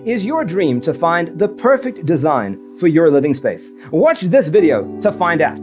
Is your dream to find the perfect design for your living space? Watch this video to find out.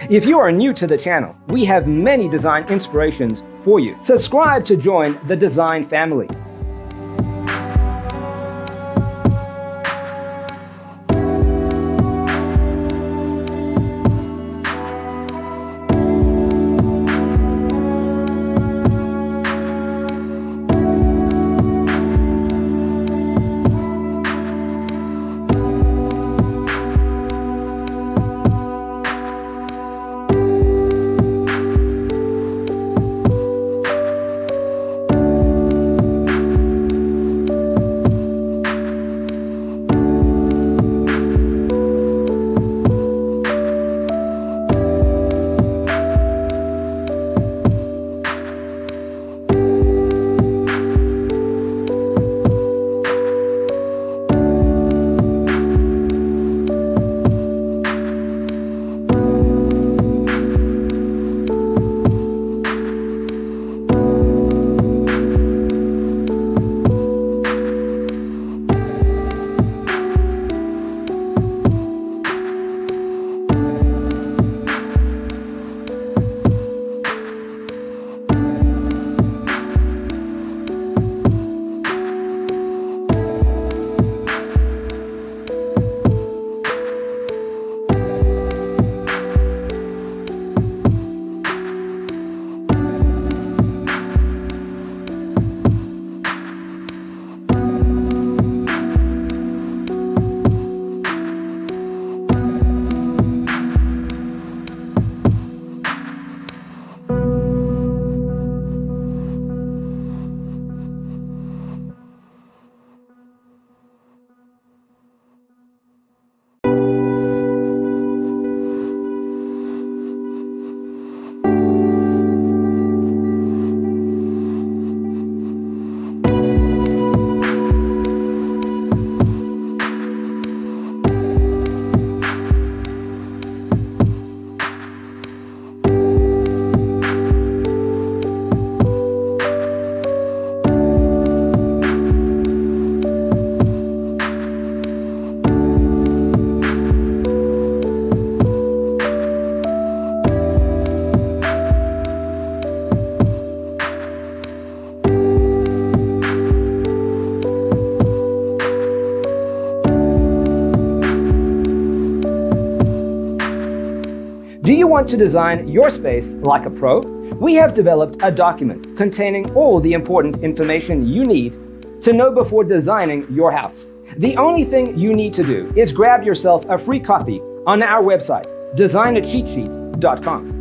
If you are new to the channel, we have many design inspirations for you. Subscribe to join the design family. Do you want to design your space like a pro? We have developed a document containing all the important information you need to know before designing your house. The only thing you need to do is grab yourself a free copy on our website, designercheatsheet.com.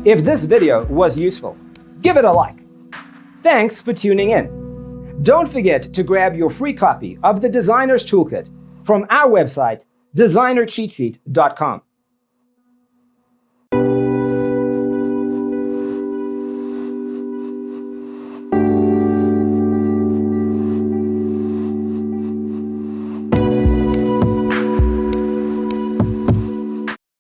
If this video was useful, give it a like. Thanks for tuning in. Don't forget to grab your free copy of the Designer's Toolkit from our website, designercheatsheet.com.